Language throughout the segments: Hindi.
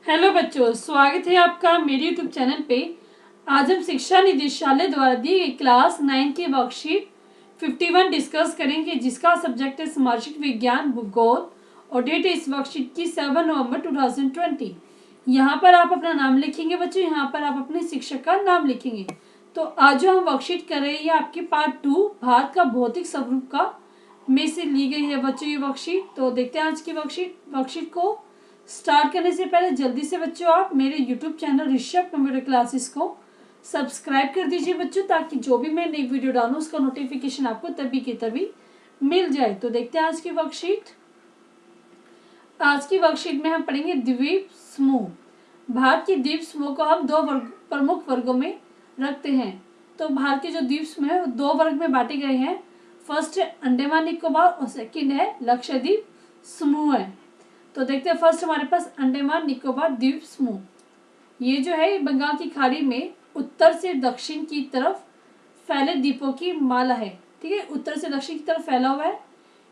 हेलो बच्चों, स्वागत है आपका मेरे यूट्यूब चैनल पे। आज हम शिक्षा निदेशालय द्वारा दी गई क्लास 9 की वर्कशीट 51 डिस्कस करेंगे, जिसका सब्जेक्ट है सामाजिक विज्ञान भूगोल और डेट है इस वर्कशीट की 7 नवंबर 2020। यहाँ पर आप अपना नाम लिखेंगे बच्चों, यहाँ पर आप अपने शिक्षक का नाम लिखेंगे। तो आज जो हम वर्कशीट कर रहे हैं ये आपके पार्ट 2 भारत का भौतिक स्वरूप का में से ली गई है बच्चों ये वर्कशीट। तो देखते हैं आज की वर्कशीट को। स्टार्ट करने से पहले जल्दी से बच्चों आप मेरे YouTube channel Rishabh computer classes को सब्सक्राइब कर दीजिए बच्चों, ताकि जो भी मैं नई वीडियो डालूं उसका नोटिफिकेशन आपको तभी की तभी मिल जाए। तो देखते हैं आज की वर्कशीट। आज की वर्कशीट में हम पढ़ेंगे द्वीप समूह। भारत के द्वीप समूह को हम दो प्रमुख वर्गों में रखते हैं। तो भारत के जो द्वीप समूह है वो दो वर्ग में बांटे गए हैं। फर्स्ट है अंडमान निकोबार और सेकंड है लक्षद्वीप समूह है। तो देखते हैं फर्स्ट हमारे पास अंडमान निकोबार द्वीप समूह। ये जो है बंगाल की खाड़ी में उत्तर से दक्षिण की तरफ फैले द्वीपों की माला है। ठीक है, उत्तर से दक्षिण की तरफ फैला हुआ है।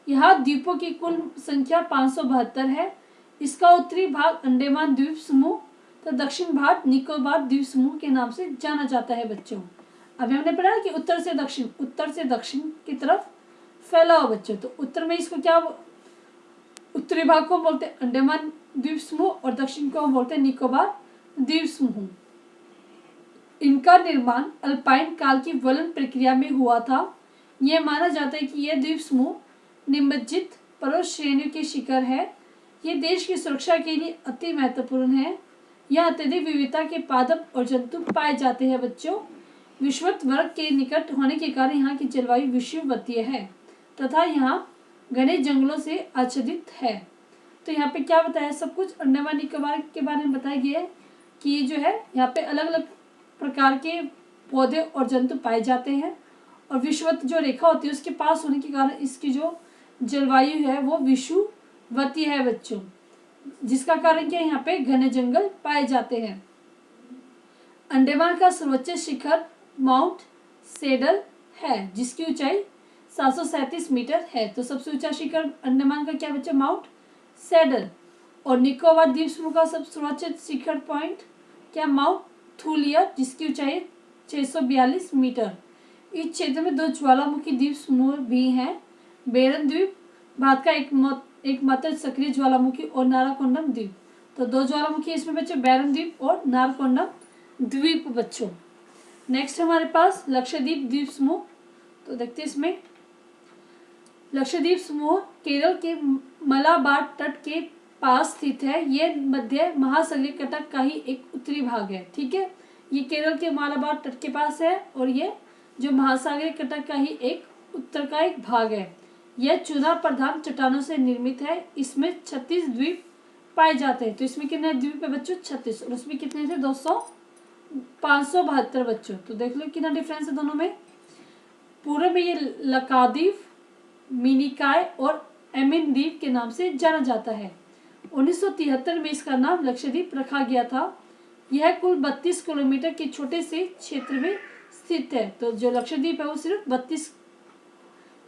यहाँ द्वीपों की कुल संख्या 572 है। इसका उत्तरी भाग अंडमान द्वीप समूह तो दक्षिण भाग निकोबार द्वीप समूह के नाम से जाना जाता है बच्चों। अभी हमने पढ़ा कि उत्तर से दक्षिण की तरफ फैला हुआ बच्चों। तो उत्तर में इसको क्या, उत्तरी भाग को बोलते हैं अंडमान द्वीप समूह और दक्षिण को हम बोलते हैं निकोबार द्वीप समूह। इनका निर्माण अल्पाइन काल की वलन प्रक्रिया में हुआ था। यह माना जाता है कि यह द्वीप समूह निमज्जित पर्वत श्रेणियों के शिखर है। ये देश की सुरक्षा के लिए अति महत्वपूर्ण है। यहाँ अत्यधिक विविधता के पादप और जंतु पाए जाते हैं बच्चों। विषुवत वर्ग के निकट होने के कारण यहाँ की जलवायु विषुवतीय है तथा यहाँ घने जंगलों से आच्छादित है। तो यहाँ पे क्या बताया, सब कुछ अंडमान निकोबार के बारे में बताया गया है कि ये जो है यहाँ पे अलग अलग प्रकार के पौधे और जंतु पाए जाते हैं और विषुवत जो रेखा होती है उसके पास होने के कारण इसकी जो जलवायु है वो विषुवतीय है बच्चों, जिसका कारण क्या, यहाँ पे घने जंगल पाए जाते हैं। अंडमान का सर्वोच्च शिखर माउंट सेडल है, जिसकी ऊंचाई 737 मीटर है। तो सबसे ऊंचा शिखर अंडमान का क्या बच्चा, माउंट सेडल। और निकोबार द्वीप समूह का सबसे सर्वोच्च शिखर पॉइंट क्या, माउंट थूलियर, जिसकी ऊंचाई 642 मीटर। इस क्षेत्र में दो ज्वालामुखी द्वीप समूह भी हैं। बेरन द्वीप भारत का एकमात्र सक्रिय ज्वालामुखी और नाराकोंडम द्वीप। तो दो ज्वालामुखी इसमें बच्चों, बेरन द्वीप और नाराकोंडम द्वीप बच्चों। नेक्स्ट हमारे पास लक्षद्वीप द्वीप समूह। तो देखते हैं इसमें लक्षद्वीप समूह केरल के मलाबार तट के पास स्थित है। ये मध्य महासागरीय तट का ही एक उत्तरी भाग है। ठीक है, ये केरल के मालाबार तट के पास है और ये जो महासागरीय तट का ही एक उत्तर का एक भाग है। यह चूना प्रधान चट्टानों से निर्मित है। इसमें 36 द्वीप पाए जाते हैं। तो इसमें कितने द्वीप है बच्चों, 36, और उसमें कितने थे 572 बच्चों। तो देख लो कितना डिफरेंस है दोनों में। पूर्व में ये लक्षद्वीप, मिनिकॉय और एमिन द्वीप के नाम से जाना जाता है। 1973 में इसका नाम लक्षद्वीप रखा गया था। यह कुल 32 किलोमीटर के छोटे से क्षेत्र में स्थित है। तो जो लक्षद्वीप है वो सिर्फ 32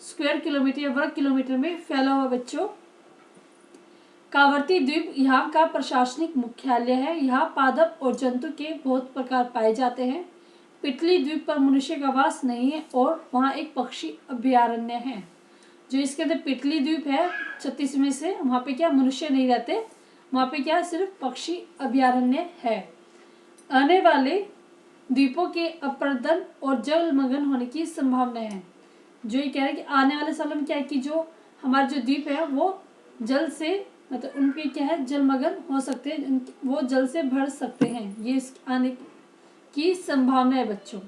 स्क्वायर किलोमीटर या वर्ग किलोमीटर में फैला हुआ बच्चों। कावर्ती द्वीप यहाँ का प्रशासनिक मुख्यालय है। यहाँ पादप और जंतु के बहुत प्रकार पाए जाते हैं। पिटली द्वीप पर मनुष्य का वास नहीं है और वहाँ एक पक्षी अभ्यारण्य है। जो इसके अंदर पिटली द्वीप है 36 में से, वहाँ पे क्या मनुष्य नहीं रहते, वहाँ पे क्या सिर्फ पक्षी अभ्यारण्य है। आने वाले द्वीपों के अपरदन और जलमग्न होने की संभावना है। जो ये कह रहे हैं कि आने वाले सालों में क्या है कि जो हमारे जो द्वीप है वो जल से, मतलब उनके क्या है जलमग्न हो सकते हैं, वो जल से भर सकते हैं, ये आने की संभावना है बच्चों।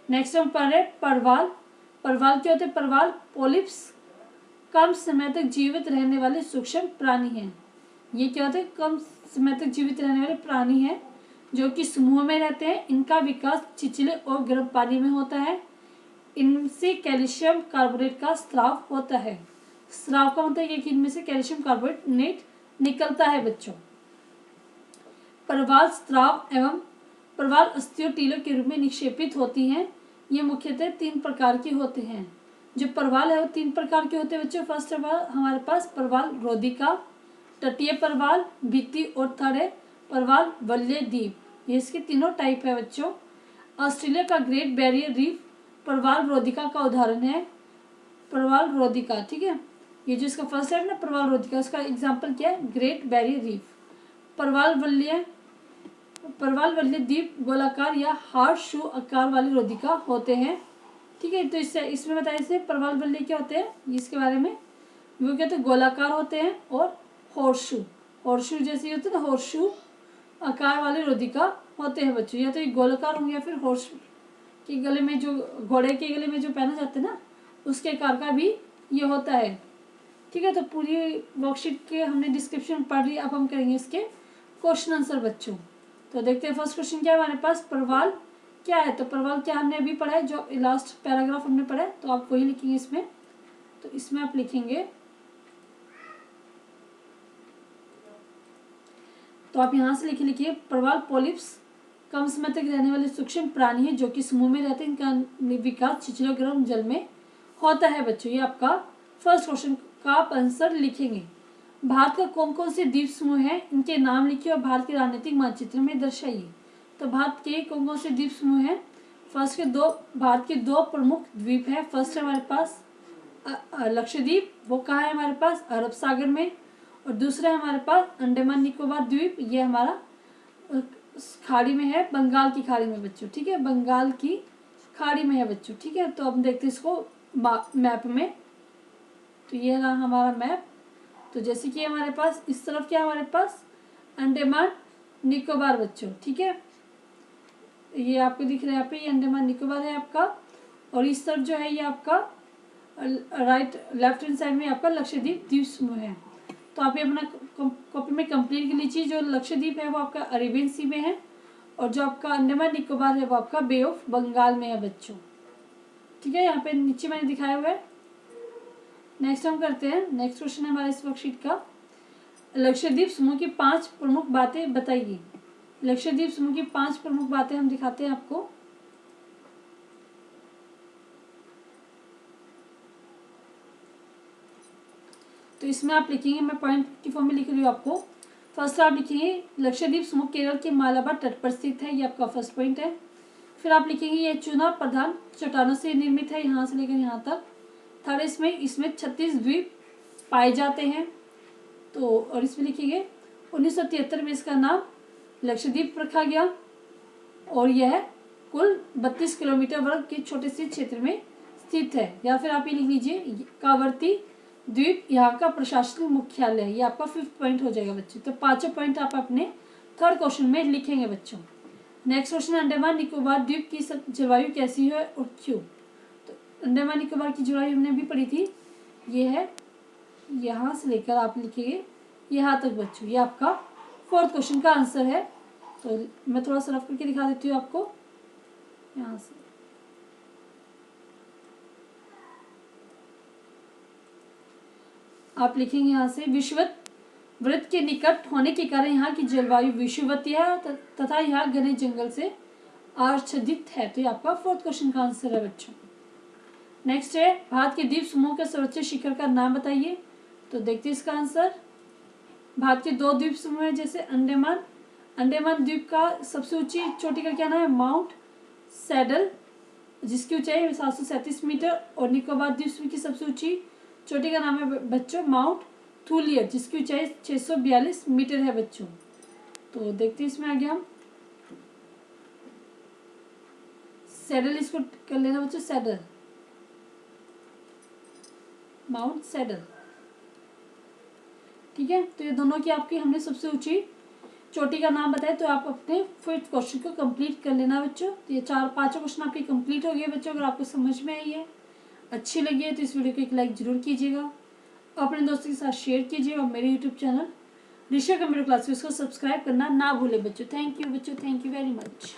नेक्स्ट हम पढ़ रहे परवाल। परवाल क्या होते हैं, परवाल पोलिप्स कम समय तक जीवित रहने वाले सूक्ष्म प्राणी हैं। ये क्या होते हैं, कम समय तक जीवित रहने वाले प्राणी हैं जो कि समूह में रहते हैं। इनका विकास छिछले और गर्म पानी में होता है। इनसे कैल्शियम कार्बोनेट का स्राव होता है। स्राव का मतलब है कि इनमें से कैल्शियम कार्बोनेट निकलता है बच्चों। परवाल स्राव एवं परवाल अस्थियों टीलों के रूप में निक्षेपित होती हैं। ये मुख्यतः 3 प्रकार के होते हैं। जो परवाल है वो 3 प्रकार के होते हैं बच्चों। फर्स्ट ऑफ ऑल हमारे पास परवाल रोधिका, तटीय परवाल, भित्ति और थड़ है प्रवाल वलय द्वीप, ये इसके तीनों टाइप है बच्चों। ऑस्ट्रेलिया का ग्रेट बैरियर रीफ प्रवाल रोधिका का उदाहरण है, प्रवाल रोधिका, ठीक है। ये जो इसका फर्स्ट है ना प्रवाल रोधिका, उसका एग्जाम्पल क्या है, ग्रेट बैरियर रीफ। प्रवाल वलय द्वीप गोलाकार या हार्स शू आकार वाली रोधिका होते हैं, ठीक है। तो इससे इसमें बताया इससे प्रवाल वलय क्या होते हैं, इसके बारे में वो कहते हैं गोलाकार होते हैं और हॉर्सशू जैसे होते हैं ना, हॉर्सशू आकार वाले रोधिका होते हैं बच्चों। या तो ये गोलाकार होंगे या फिर हॉर्स के गले में जो घोड़े के गले में जो पहना जाता है ना, उसके आकार का भी ये होता है, ठीक है। तो पूरी वर्कशीट के हमने डिस्क्रिप्शन पढ़ ली, अब हम करेंगे इसके क्वेश्चन आंसर बच्चों। तो देखते हैं फर्स्ट क्वेश्चन क्या है हमारे पास, प्रवाल क्या है। तो प्रवाल क्या हमने अभी पढ़ा है, जो लास्ट पैराग्राफ हमने पढ़ा है, तो आप वही लिखेंगे इसमें। तो इसमें आप लिखेंगे, तो आप यहाँ से लिखिए प्रवाल पॉलिप्स कम समय तक रहने वाले सूक्ष्म प्राणी है जो कि समूह में रहते हैं, इनका विकास छिछले गर्म जल में होता है बच्चों। ये आपका फर्स्ट क्वेश्चन का आप आंसर लिखेंगे। भारत का कौन कौन से द्वीप समूह है, इनके नाम लिखिए और भारत के राजनीतिक मानचित्र में दर्शाइए। तो भारत के कौन कौन से द्वीप समूह हैं, भारत के दो प्रमुख द्वीप है। फर्स्ट है हमारे पास लक्षद्वीप, वो कहाँ है हमारे पास, अरब सागर में। और दूसरा है हमारे पास अंडमान निकोबार द्वीप, ये हमारा खाड़ी में है, बंगाल की खाड़ी में बच्चों, ठीक है, बंगाल की खाड़ी में है बच्चों, ठीक है। तो अब देखते हैं इसको मैप में। तो ये रहा हमारा मैप। तो जैसे कि हमारे पास इस तरफ क्या हमारे पास अंडमान निकोबार बच्चों, ठीक है, ये आपको दिख रहा है यहाँ पे, ये अंडमान निकोबार है आपका। और इस तरफ जो है ये आपका लेफ्ट हैंड साइड में आपका लक्षद्वीप द्वीप समूह है। तो आप ये अपना कॉपी में कंप्लीट कर लीजिए। जो लक्षद्वीप है वो आपका अरेबियन सी में है, और जो आपका अंडमान निकोबार है वो आपका बे ऑफ बंगाल में है बच्चों, ठीक है। यहाँ पे नीचे मैंने दिखाया हुआ है। नेक्स्ट हम करते हैं, नेक्स्ट क्वेश्चन है हमारा इस वर्कशीट का, लक्षद्वीप समूह की 5 प्रमुख बातें बताइए। लक्षद्वीप समूह की 5 प्रमुख बातें हम दिखाते हैं आपको। तो इसमें आप लिखेंगे, मैं पॉइंट की फॉर्म में लिख रही हूँ आपको। फर्स्ट आप लिखेंगे लक्षद्वीप समूह केरल के मालाबार तट पर स्थित है, ये आपका फर्स्ट पॉइंट है। फिर आप लिखेंगे ये चुना प्रधान चट्टानों से निर्मित है, यहाँ से लेकर यहाँ तक। थर्ड इसमें 36 द्वीप पाए जाते हैं। तो और इसमें लिखेंगे 1973 में इसका नाम लक्षद्वीप रखा गया, और यह कुल 32 किलोमीटर वर्ग के छोटे से क्षेत्र में स्थित है। या फिर आप ये लिख लीजिए कावर्ती द्वीप यहाँ का प्रशासनिक मुख्यालय है, ये आपका 5th पॉइंट हो जाएगा बच्चों। तो 5 पॉइंट आप अपने थर्ड क्वेश्चन में लिखेंगे बच्चों। नेक्स्ट क्वेश्चन, अंडमान निकोबार द्वीप की जलवायु कैसी है और क्यों। तो अंडमान निकोबार की जलवायु हमने अभी पढ़ी थी, ये है यहाँ से लेकर आप लिखिए यहाँ तक बच्चों, ये आपका 4th क्वेश्चन का आंसर है। तो मैं थोड़ा सा रफ करके दिखा देती हूँ आपको यहाँ से। आप लिखेंगे यहाँ से विषुवत वृत्त के निकट होने के कारण यहाँ की जलवायु विषुवतीय है तथा यहाँ घने जंगल से आच्छादित है। तो ये आपका 4th क्वेश्चन का आंसर है बच्चों। नेक्स्ट है भारत के द्वीप समूह के सर्वोच्च शिखर का नाम बताइए। तो देखते हैं इसका आंसर। भारत के 2 द्वीप समूह है, जैसे अंडमान द्वीप का सबसे ऊंची चोटी का क्या नाम है, माउंट सैडल, जिसकी ऊंचाई 737 मीटर। और निकोबार द्वीप समूह की सबसे ऊंची चोटी का नाम है बच्चों माउंट थूलियर, जिसकी ऊंचाई 642 मीटर है बच्चों। तो देखते हैं इसमें आगे हम सैडल, इसको कर लेना बच्चों सैडल, माउंट सैडल, ठीक है। तो ये दोनों की आपकी हमने सबसे ऊंची चोटी का नाम बताया। तो आप अपने 5th क्वेश्चन को कंप्लीट कर लेना बच्चों। तो ये 4-5 क्वेश्चन आपके कंप्लीट हो गए बच्चों। अगर आपको समझ में आई है, अच्छी लगी है, तो इस वीडियो को एक लाइक जरूर कीजिएगा, अपने दोस्तों के साथ शेयर कीजिए, और मेरे YouTube channel Risha computer classes को सब्सक्राइब करना ना भूलें बच्चों। थैंक यू बच्चों, थैंक यू वेरी मच।